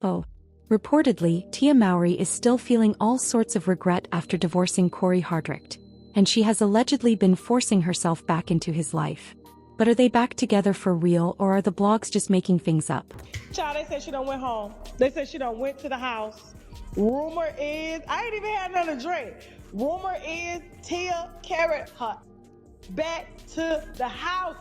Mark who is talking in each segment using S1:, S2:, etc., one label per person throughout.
S1: Oh. Reportedly, Tia Mowry is still feeling all sorts of regret after divorcing Corey Hardrict, and she has allegedly been forcing herself back into his life. But are they back together for real, or are the blogs just making things up?
S2: Child, they said she done went home. They said she done went to the house. Rumor is, I ain't even had nothing to drink. Rumor is Tia carried her back to the house.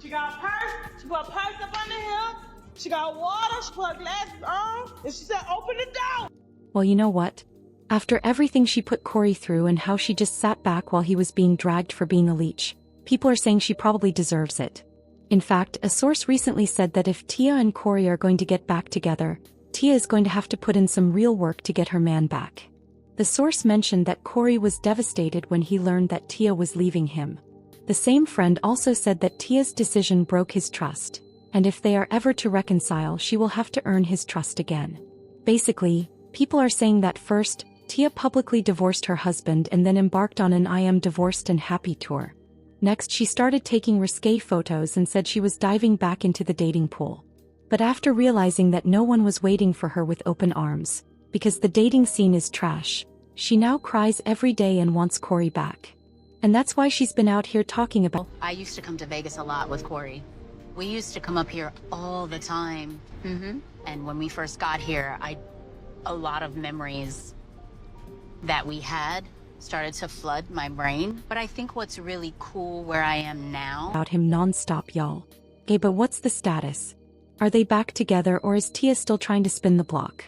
S2: She got a purse. She put a purse up under here. She got water. She put her glasses on. And she said, open the door.
S1: Well, you know what? After everything she put Corey through and how she just sat back while he was being dragged for being a leech, people are saying she probably deserves it. In fact, a source recently said that if Tia and Corey are going to get back together, Tia is going to have to put in some real work to get her man back. The source mentioned that Corey was devastated when he learned that Tia was leaving him. The same friend also said that Tia's decision broke his trust, and if they are ever to reconcile, she will have to earn his trust again. Basically, people are saying that first, Tia publicly divorced her husband and then embarked on an I am divorced and happy tour. Next, she started taking risque photos and said she was diving back into the dating pool. But after realizing that no one was waiting for her with open arms, because the dating scene is trash, she now cries every day and wants Corey back. And that's why she's been out here talking about.
S3: I used to come to Vegas a lot with Corey. We used to come up here all the time. And when we first got here, a lot of memories that we had started to flood my brain. But I think what's really cool where I am now.
S1: About him nonstop, y'all. Okay, but what's the status? Are they back together, or is Tia still trying to spin the block?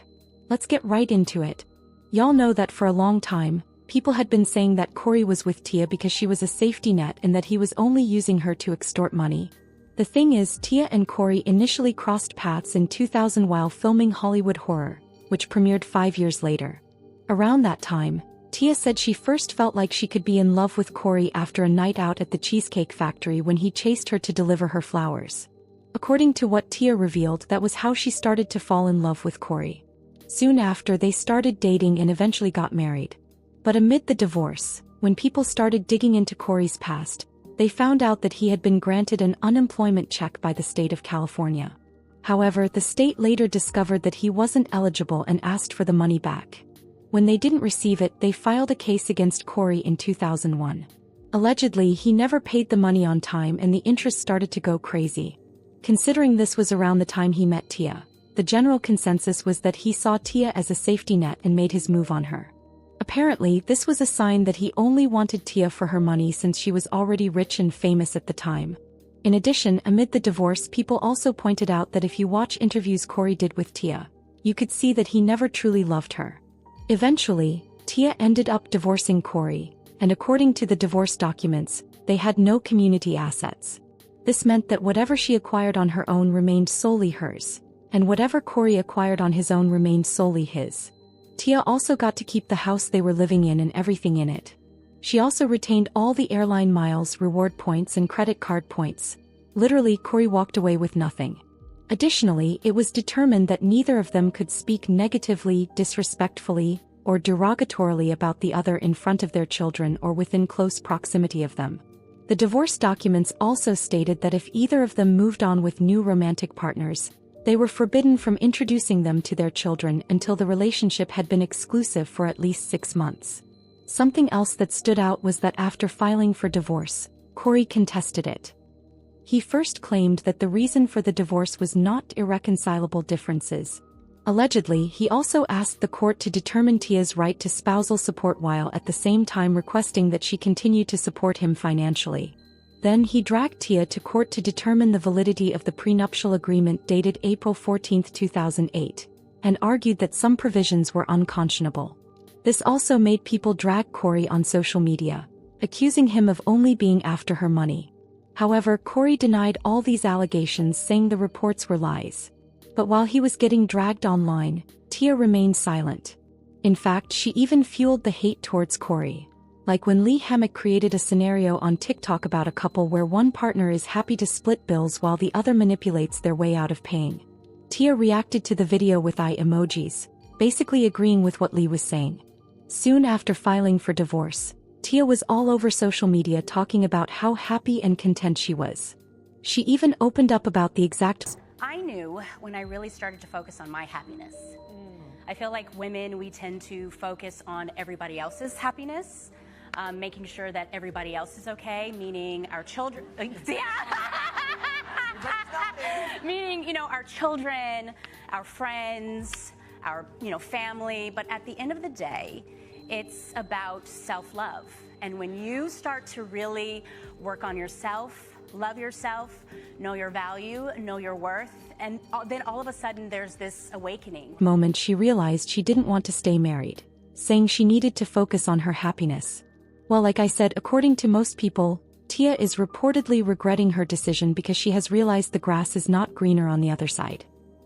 S1: Let's get right into it. Y'all know that for a long time, people had been saying that Corey was with Tia because she was a safety net and that he was only using her to extort money. The thing is, Tia and Corey initially crossed paths in 2000 while filming Hollywood Horror, which premiered 5 years later. Around that time, Tia said she first felt like she could be in love with Corey after a night out at the Cheesecake Factory when he chased her to deliver her flowers. According to what Tia revealed, that was how she started to fall in love with Corey. Soon after, they started dating and eventually got married. But amid the divorce, when people started digging into Corey's past, they found out that he had been granted an unemployment check by the state of California. However, the state later discovered that he wasn't eligible and asked for the money back. When they didn't receive it, they filed a case against Corey in 2001. Allegedly, he never paid the money on time and the interest started to go crazy. Considering this was around the time he met Tia, the general consensus was that he saw Tia as a safety net and made his move on her. Apparently, this was a sign that he only wanted Tia for her money since she was already rich and famous at the time. In addition, amid the divorce, people also pointed out that if you watch interviews Corey did with Tia, you could see that he never truly loved her. Eventually, Tia ended up divorcing Corey, and according to the divorce documents, they had no community assets. This meant that whatever she acquired on her own remained solely hers, and whatever Corey acquired on his own remained solely his. Tia also got to keep the house they were living in and everything in it. She also retained all the airline miles, reward points, and credit card points. Literally, Corey walked away with nothing. Additionally, it was determined that neither of them could speak negatively, disrespectfully, or derogatorily about the other in front of their children or within close proximity of them. The divorce documents also stated that if either of them moved on with new romantic partners, they were forbidden from introducing them to their children until the relationship had been exclusive for at least 6 months. Something else that stood out was that after filing for divorce, Corey contested it. He first claimed that the reason for the divorce was not irreconcilable differences. Allegedly, he also asked the court to determine Tia's right to spousal support while at the same time requesting that she continue to support him financially. Then he dragged Tia to court to determine the validity of the prenuptial agreement dated April 14, 2008, and argued that some provisions were unconscionable. This also made people drag Corey on social media, accusing him of only being after her money. However, Corey denied all these allegations, saying the reports were lies. But while he was getting dragged online, Tia remained silent. In fact, she even fueled the hate towards Corey. Like when Lee Hammock created a scenario on TikTok about a couple where one partner is happy to split bills while the other manipulates their way out of paying. Tia reacted to the video with eye emojis, basically agreeing with what Lee was saying. Soon after filing for divorce, Tia was all over social media talking about how happy and content she was. She even opened up about the exact
S3: I knew when I really started to focus on my happiness. I feel like women, we tend to focus on everybody else's happiness, making sure that everybody else is okay, meaning our children. Meaning, our children, our friends, our, family. But at the end of the day, it's about self-love. And when you start to really work on yourself, love yourself, know your value, know your worth, and then all of a sudden there's this awakening.
S1: Moment she realized she didn't want to stay married, saying she needed to focus on her happiness. Well, like I said, according to most people, Tia is reportedly regretting her decision because she has realized the grass is not greener on the other side.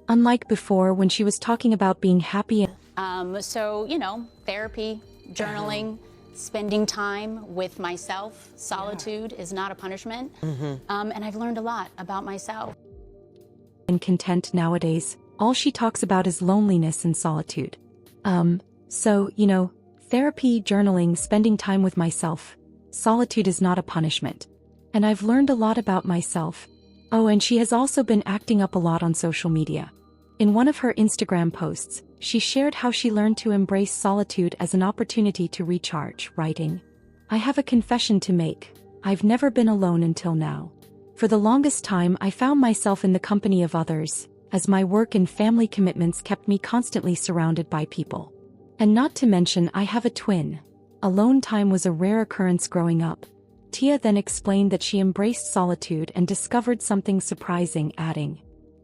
S1: Unlike before when she was talking about being happy.
S3: Therapy, journaling, spending time with myself, solitude is not a punishment. And I've learned a lot about myself.
S1: And content nowadays, all she talks about is loneliness and solitude. Therapy, journaling, spending time with myself. Solitude is not a punishment. And I've learned a lot about myself. Oh, and she has also been acting up a lot on social media. In one of her Instagram posts, she shared how she learned to embrace solitude as an opportunity to recharge, writing, "I have a confession to make. I've never been alone until now. For the longest time I found myself in the company of others, as my work and family commitments kept me constantly surrounded by people. And not to mention I have a twin. Alone time was a rare occurrence growing up." Tia then explained that she embraced solitude and discovered something surprising, adding,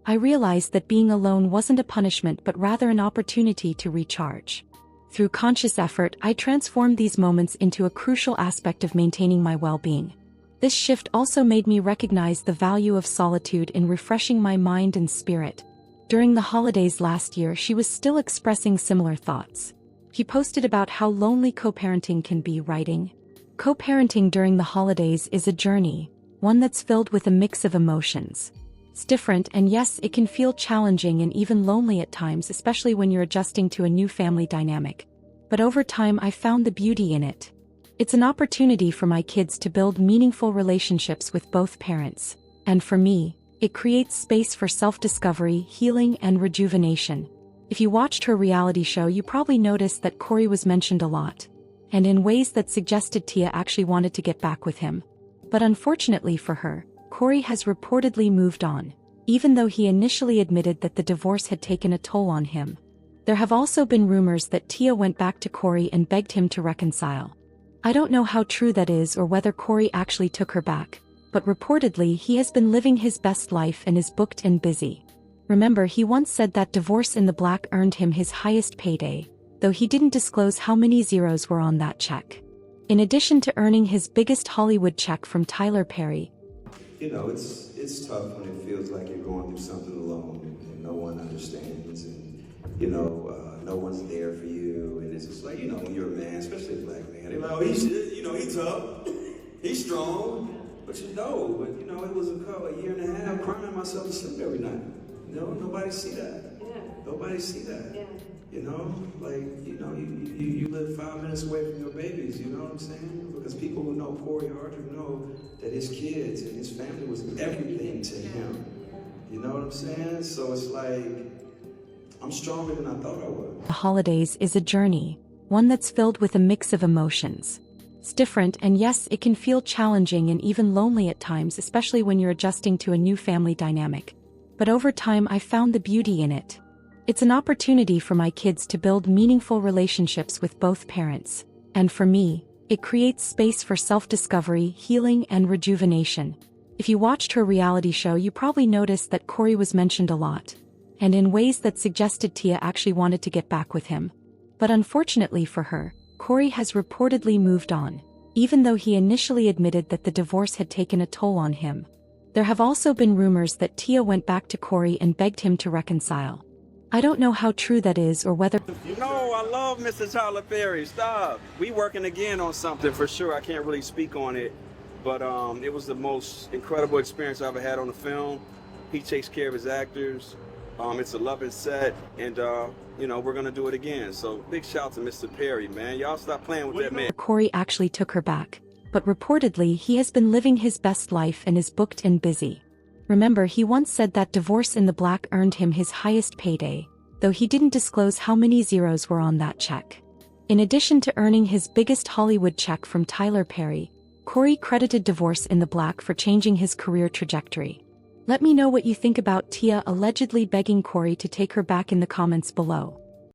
S1: "I realized that being alone wasn't a punishment but rather an opportunity to recharge. Through conscious effort, I transformed these moments into a crucial aspect of maintaining my well-being. This shift also made me recognize the value of solitude in refreshing my mind and spirit." During the holidays last year, she was still expressing similar thoughts. He posted about how lonely co-parenting can be, writing, "Co-parenting during the holidays is a journey, one that's filled with a mix of emotions. It's different, and yes, it can feel challenging and even lonely at times, especially when you're adjusting to a new family dynamic. But over time I found the beauty in it. It's an opportunity for my kids to build meaningful relationships with both parents. And for me, it creates space for self-discovery, healing, and rejuvenation." If you watched her reality show, you probably noticed that Corey was mentioned a lot, and in ways that suggested Tia actually wanted to get back with him. But unfortunately for her, Corey has reportedly moved on, even though he initially admitted that the divorce had taken a toll on him. There have also been rumors that Tia went back to Corey and begged him to reconcile. I don't know how true that is or whether Corey actually took her back, but reportedly he has been living his best life and is booked and busy. Remember, he once said that Divorce in the Black earned him his highest payday, though he didn't disclose how many zeros were on that check. In addition to earning his biggest Hollywood check from Tyler Perry.
S4: It's tough when it feels like you're going through something alone and no one understands and, no one's there for you. And it's just like, when you're a man, especially a black man, they're like, oh, he's tough, he's strong. But it was a year and a half crying myself to sleep every night. Nobody see that.
S2: Yeah.
S4: Nobody see that.
S2: Yeah.
S4: You live 5 minutes away from your babies, you know what I'm saying? Because people who know Corey Arthur know that his kids and his family was everything to him. You know what I'm saying? So it's like, I'm stronger than I thought I was.
S1: The holidays is a journey, one that's filled with a mix of emotions. It's different, and yes, it can feel challenging and even lonely at times, especially when you're adjusting to a new family dynamic. But over time I found the beauty in it. It's an opportunity for my kids to build meaningful relationships with both parents. And for me, it creates space for self-discovery, healing, and rejuvenation. If you watched her reality show, you probably noticed that Corey was mentioned a lot, and in ways that suggested Tia actually wanted to get back with him. But unfortunately for her, Corey has reportedly moved on, even though he initially admitted that the divorce had taken a toll on him. There have also been rumors that Tia went back to Corey and begged him to reconcile. I don't know how true that is or whether...
S5: I love Mr. Tyler Perry. Stop. We working again on something for sure. I can't really speak on it, but it was the most incredible experience I ever had on the film. He takes care of his actors. It's a loving set, and we're gonna do it again. So big shout out to Mr. Perry, man. Y'all stop playing with that man.
S1: Corey actually took her back, but reportedly he has been living his best life and is booked and busy. Remember, he once said that Divorce in the Black earned him his highest payday, though he didn't disclose how many zeros were on that check. In addition to earning his biggest Hollywood check from Tyler Perry, Corey credited Divorce in the Black for changing his career trajectory. Let me know what you think about Tia allegedly begging Corey to take her back in the comments below.